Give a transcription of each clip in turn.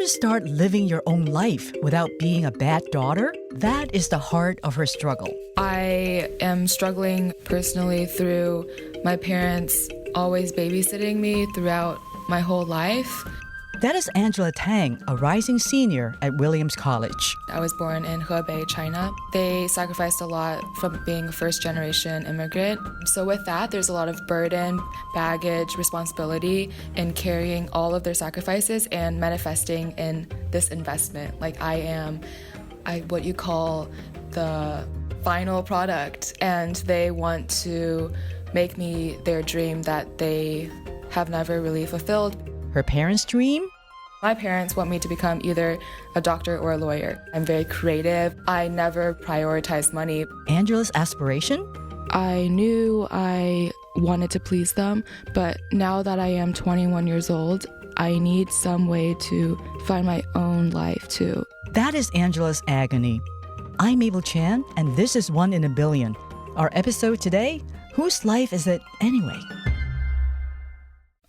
to start living your own life without being a bad daughter? That is the heart of her struggle. I am struggling personally through my parents always babysitting me throughout my whole life. That is Angela Tang, a rising senior at Williams College. I was born in Hebei, China. They sacrificed a lot from being a first-generation immigrant. So with that, there's a lot of burden, baggage, responsibility in carrying all of their sacrifices and manifesting in this investment. Like I am what you call the final product, and they want to make me their dream that they have never really fulfilled. Her parents' dream? My parents want me to become either a doctor or a lawyer. I'm very creative. I never prioritized money. Angela's aspiration? I knew I wanted to please them, but now that I am 21 years old, I need some way to find my own life too. That is Angela's agony. I'm Mabel Chan, and this is 1 in a Billion. Our episode today, whose life is it anyway?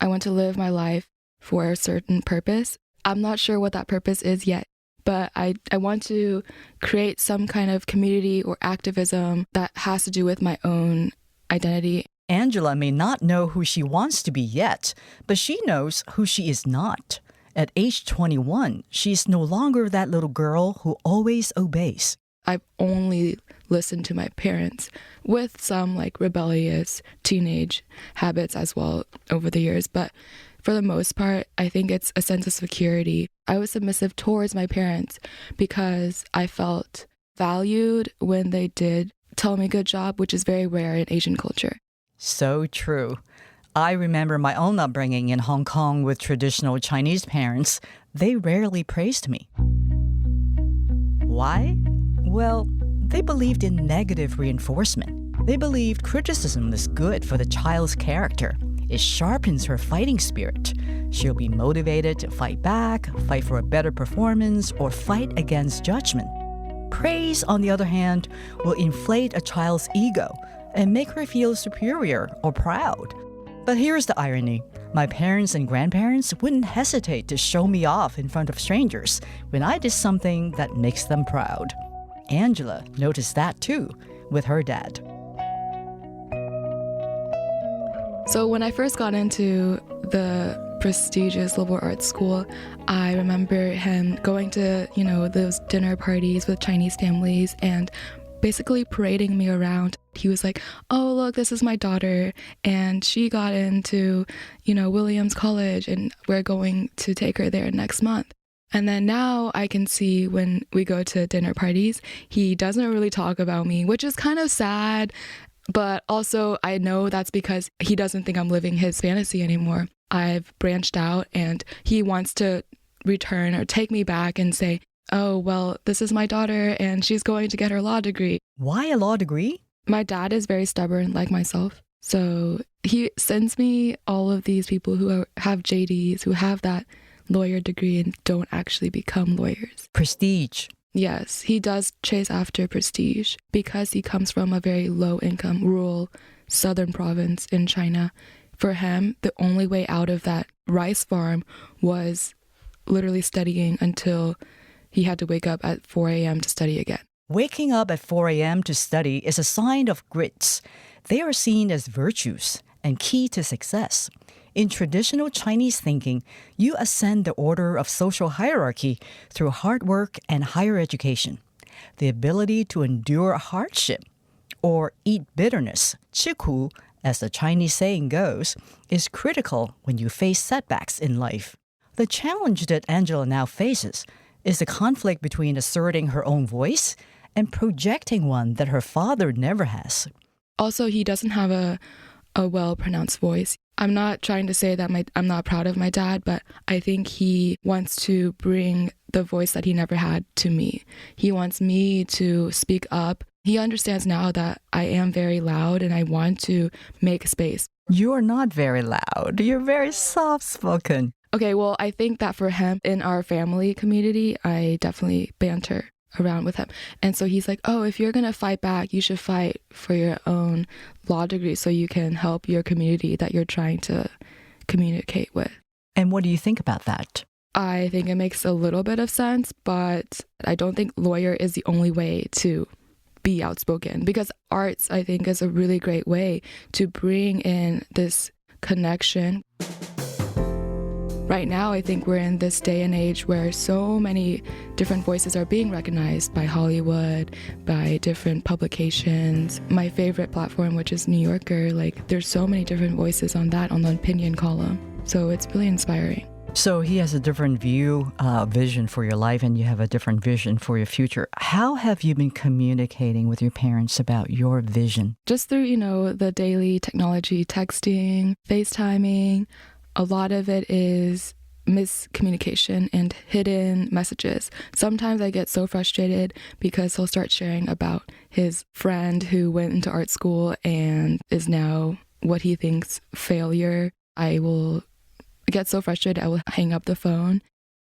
I want to live my life for a certain purpose. I'm not sure what that purpose is yet, but I want to create some kind of community or activism that has to do with my own identity. Angela may not know who she wants to be yet, but she knows who she is not. At age 21, she is no longer that little girl who always obeys. I've only listened to my parents with some rebellious teenage habits as well over the years, but for the most part, I think it's a sense of security. I was submissive towards my parents because I felt valued when they did tell me good job, which is very rare in Asian culture. So true. I remember my own upbringing in Hong Kong with traditional Chinese parents. They rarely praised me. Why? Well, they believed in negative reinforcement. They believed criticism is good for the child's character. It sharpens her fighting spirit. She'll be motivated to fight back, fight for a better performance, or fight against judgment. Praise, on the other hand, will inflate a child's ego and make her feel superior or proud. But here's the irony. My parents and grandparents wouldn't hesitate to show me off in front of strangers when I did something that makes them proud. Angela noticed that too with her dad. So when I first got into the prestigious liberal arts school, I remember him going to, those dinner parties with Chinese families and basically parading me around. He was like, oh, look, this is my daughter, and she got into, Williams College, and we're going to take her there next month. And then now I can see when we go to dinner parties, he doesn't really talk about me, which is kind of sad. But also I know that's because he doesn't think I'm living his fantasy anymore. I've branched out and he wants to return or take me back and say, oh, well, this is my daughter and she's going to get her law degree. Why a law degree? My dad is very stubborn like myself. So he sends me all of these people who have JDs, who have that lawyer degree and don't actually become lawyers. Prestige. Yes, he does chase after prestige because he comes from a very low-income, rural, southern province in China. For him, the only way out of that rice farm was literally studying until he had to wake up at 4 a.m. to study again. Waking up at 4 a.m. to study is a sign of grits. They are seen as virtues and key to success. In traditional Chinese thinking, you ascend the order of social hierarchy through hard work and higher education. The ability to endure hardship or eat bitterness, 吃苦, as the Chinese saying goes, is critical when you face setbacks in life. The challenge that Angela now faces is the conflict between asserting her own voice and projecting one that her father never has. Also, he doesn't have a well-pronounced voice. I'm not trying to say that I'm not proud of my dad, but I think he wants to bring the voice that he never had to me. He wants me to speak up. He understands now that I am very loud and I want to make space. You're not very loud. You're very soft-spoken. Okay, well, I think that for him, in our family community, I definitely banter around with him. And so he's like, oh, if you're going to fight back, you should fight for your own law degree so you can help your community that you're trying to communicate with. And what do you think about that? I think it makes a little bit of sense, but I don't think lawyer is the only way to be outspoken, because arts, I think, is a really great way to bring in this connection. Right now, I think we're in this day and age where so many different voices are being recognized by Hollywood, by different publications. My favorite platform, which is New Yorker, like there's so many different voices on that, on the opinion column. So it's really inspiring. So he has a different view, vision for your life, and you have a different vision for your future. How have you been communicating with your parents about your vision? Just through, the daily technology, texting, FaceTiming. A lot of it is miscommunication and hidden messages. Sometimes I get so frustrated because he'll start sharing about his friend who went into art school and is now what he thinks failure. I will get so frustrated, I will hang up the phone.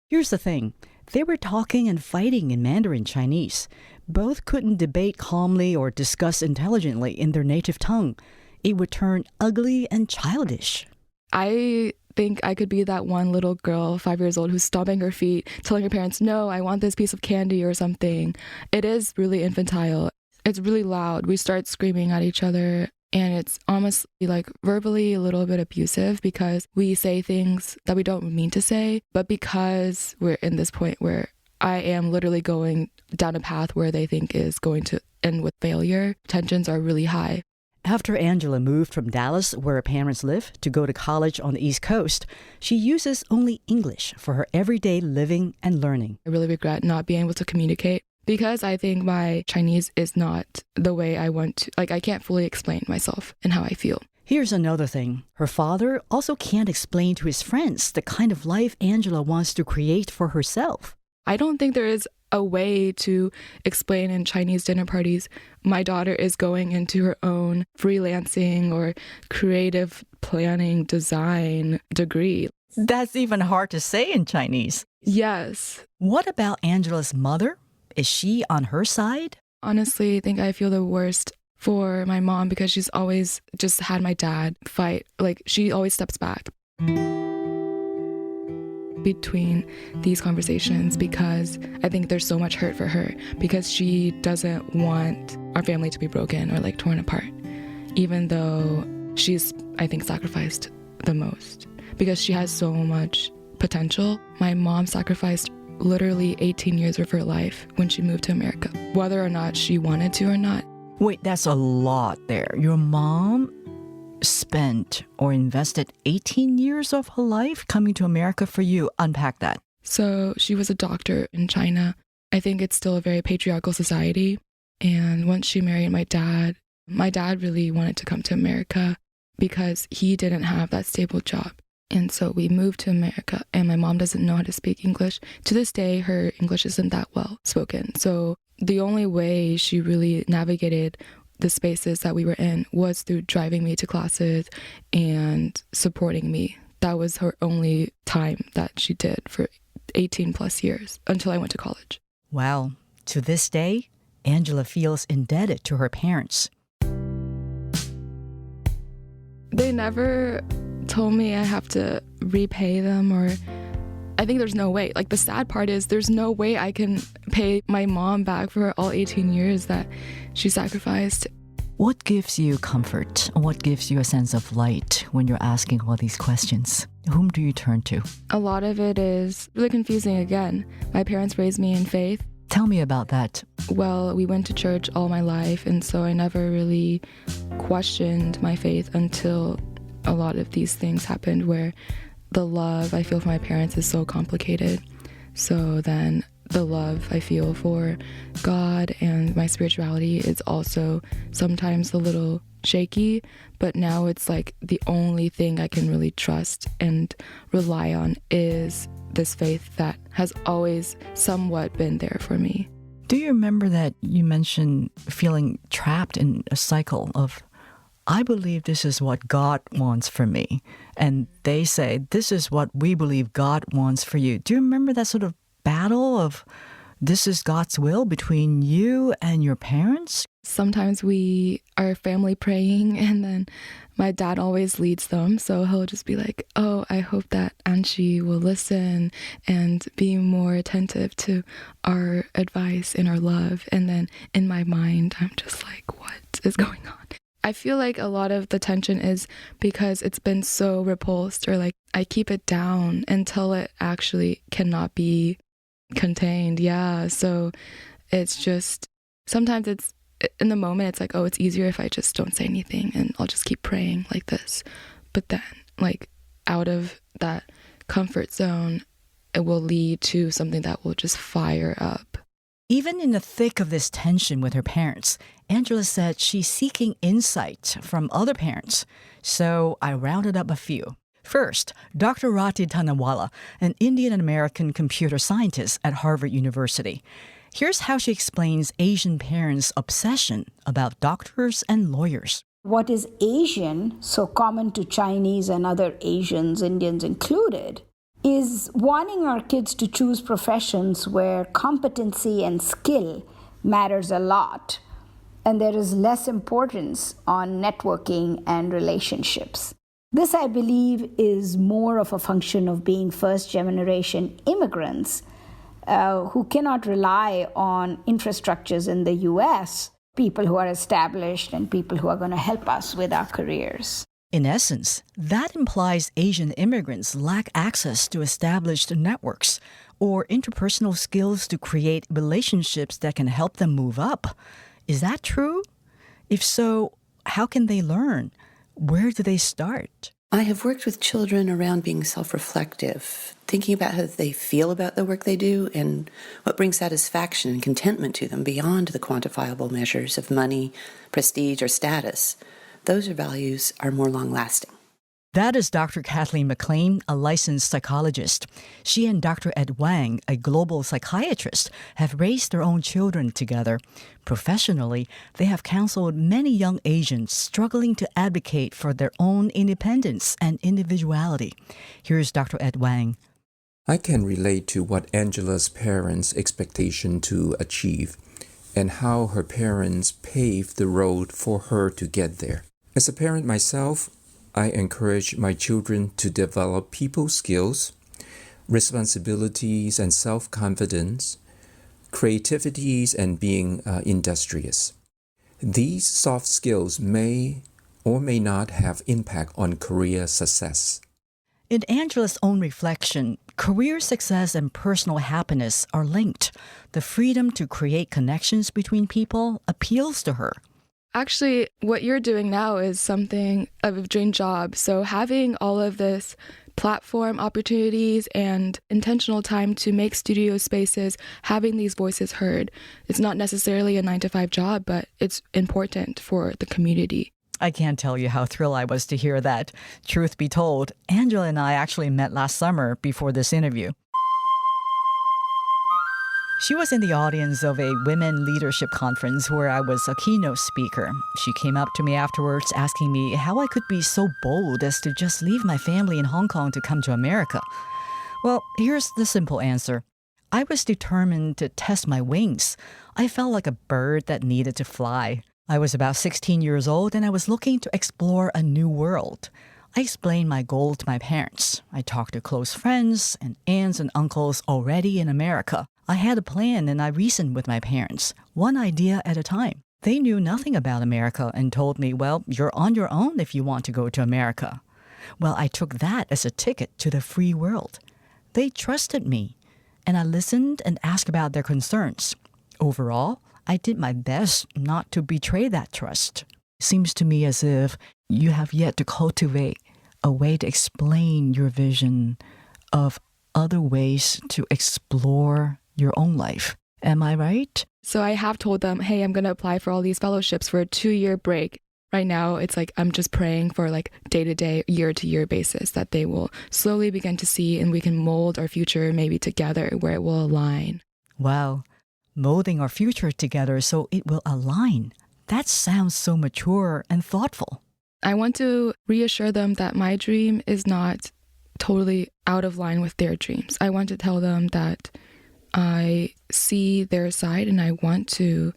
Here's the thing. They were talking and fighting in Mandarin Chinese. Both couldn't debate calmly or discuss intelligently in their native tongue. It would turn ugly and childish. I think I could be that one little girl, 5 years old, who's stomping her feet, telling her parents, no, I want this piece of candy or something. It is really infantile. It's really loud. We start screaming at each other, and it's almost like verbally a little bit abusive because we say things that we don't mean to say, but because we're in this point where I am literally going down a path where they think is going to end with failure, tensions are really high. After Angela moved from Dallas, where her parents live, to go to college on the East Coast, she uses only English for her everyday living and learning. I really regret not being able to communicate because I think my Chinese is not the way I want to. I can't fully explain myself and how I feel. Here's another thing. Her father also can't explain to his friends the kind of life Angela wants to create for herself. I don't think there is a way to explain in Chinese dinner parties, my daughter is going into her own freelancing or creative planning design degree. That's even hard to say in Chinese. Yes. What about Angela's mother? Is she on her side? Honestly, I think I feel the worst for my mom because she's always just had my dad fight. She always steps back between these conversations because I think there's so much hurt for her because she doesn't want our family to be broken or torn apart, even though she's, I think, sacrificed the most because she has so much potential. My mom sacrificed literally 18 years of her life when she moved to America, whether or not she wanted to or not. Wait, that's a lot there. Your mom spent or invested 18 years of her life coming to America for you. Unpack that. So she was a doctor in China. I think it's still a very patriarchal society. And once she married my dad really wanted to come to America because he didn't have that stable job. And so we moved to America, and my mom doesn't know how to speak English. To this day, her English isn't that well spoken. So the only way she really navigated the spaces that we were in was through driving me to classes and supporting me. That was her only time that she did for 18 plus years until I went to college. Wow. To this day, Angela feels indebted to her parents. They never told me I have to repay them, or I think there's no way. The sad part is there's no way I can pay my mom back for all 18 years that she sacrificed. What gives you comfort? What gives you a sense of light when you're asking all these questions? Whom do you turn to? A lot of it is really confusing again. My parents raised me in faith. Tell me about that. Well, we went to church all my life, and so I never really questioned my faith until a lot of these things happened where the love I feel for my parents is so complicated. So then the love I feel for God and my spirituality is also sometimes a little shaky, but now it's the only thing I can really trust and rely on is this faith that has always somewhat been there for me. Do you remember that you mentioned feeling trapped in a cycle of, I believe this is what God wants for me, and they say, this is what we believe God wants for you. Do you remember that sort of battle of this is God's will between you and your parents? Sometimes we are family praying, and then my dad always leads them. So he'll just be like, oh, I hope that Anshi will listen and be more attentive to our advice and our love. And then in my mind, I'm just like, what is going on? I feel like a lot of the tension is because it's been so repulsed, or like I keep it down until it actually cannot be contained. Yeah. So it's just, sometimes it's, in the moment, it's like, oh, it's easier if I just don't say anything and I'll just keep praying like this. But then, like, out of that comfort zone, it will lead to something that will just fire up. Even in the thick of this tension with her parents, Angela said she's seeking insight from other parents. So I rounded up a few. First, Dr. Rati Tanawala, an Indian-American computer scientist at Harvard University. Here's how she explains Asian parents' obsession about doctors and lawyers. What is Asian, so common to Chinese and other Asians, Indians included, is wanting our kids to choose professions where competency and skill matters a lot, and there is less importance on networking and relationships. This, I believe, is more of a function of being first-generation immigrants who cannot rely on infrastructures in the U.S., people who are established and people who are going to help us with our careers. In essence, that implies Asian immigrants lack access to established networks or interpersonal skills to create relationships that can help them move up. Is that true? If so, how can they learn? Where do they start? I have worked with children around being self-reflective, thinking about how they feel about the work they do and what brings satisfaction and contentment to them beyond the quantifiable measures of money, prestige, or status. Those values are more long-lasting. That is Dr. Kathleen McLean, a licensed psychologist. She and Dr. Ed Wang, a global psychiatrist, have raised their own children together. Professionally, they have counseled many young Asians struggling to advocate for their own independence and individuality. Here's Dr. Ed Wang. I can relate to what Angela's parents' expectation to achieve and how her parents paved the road for her to get there. As a parent myself, I encourage my children to develop people skills, responsibilities and self-confidence, creativities and being industrious. These soft skills may or may not have impact on career success. In Angela's own reflection, career success and personal happiness are linked. The freedom to create connections between people appeals to her. Actually, what you're doing now is something of a dream job. So having all of this platform opportunities and intentional time to make studio spaces, having these voices heard, it's not necessarily a 9-to-5 job, but it's important for the community. I can't tell you how thrilled I was to hear that. Truth be told, Angela and I actually met last summer before this interview. She was in the audience of a women leadership conference where I was a keynote speaker. She came up to me afterwards asking me how I could be so bold as to just leave my family in Hong Kong to come to America. Well, here's the simple answer. I was determined to test my wings. I felt like a bird that needed to fly. I was about 16 years old and I was looking to explore a new world. I explained my goal to my parents. I talked to close friends and aunts and uncles already in America. I had a plan and I reasoned with my parents, one idea at a time. They knew nothing about America and told me, well, you're on your own if you want to go to America. Well, I took that as a ticket to the free world. They trusted me, and I listened and asked about their concerns. Overall, I did my best not to betray that trust. Seems to me as if you have yet to cultivate a way to explain your vision of other ways to explore your own life. Am I right? So I have told them, hey, I'm going to apply for all these fellowships for a 2-year break. Right now, it's like I'm just praying for like day-to-day, year-to-year basis that they will slowly begin to see and we can mold our future maybe together where it will align. Wow. Molding our future together so it will align. That sounds so mature and thoughtful. I want to reassure them that my dream is not totally out of line with their dreams. I want to tell them that I see their side and I want to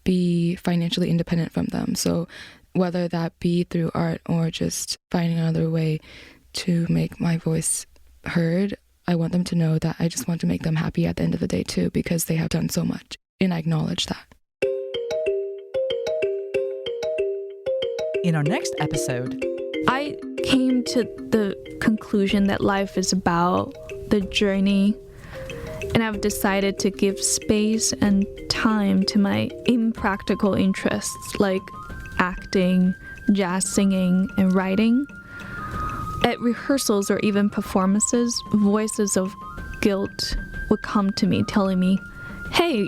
be financially independent from them. So whether that be through art or just finding another way to make my voice heard. I want them to know that I just want to make them happy at the end of the day too, because they have done so much, and I acknowledge that. In our next episode, I came to the conclusion that life is about the journey, and I've decided to give space and time to my impractical interests like acting, jazz singing, and writing. At rehearsals or even performances, voices of guilt would come to me telling me, hey,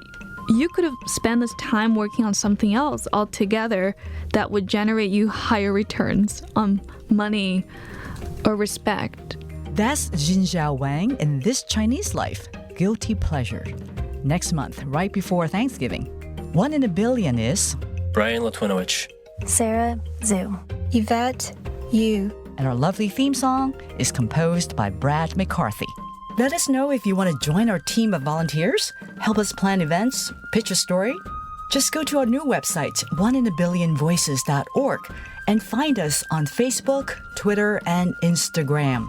you could have spent this time working on something else altogether that would generate you higher returns on money or respect. that's Jahzzar Wang in This Chinese Life, Guilty Pleasure. Next month, right before Thanksgiving. 1 in a Billion is Brian Latwinowicz, Sarah Zhu, Yvette Yu. And our lovely theme song is composed by Brad McCarthy. Let us know if you want to join our team of volunteers, help us plan events, pitch a story. Just go to our new website, oneinaBillionVoices.org, and find us on Facebook, Twitter, and Instagram.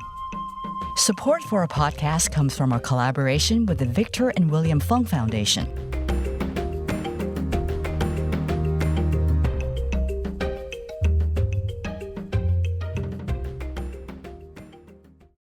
Support for our podcast comes from our collaboration with the Victor and William Fung Foundation.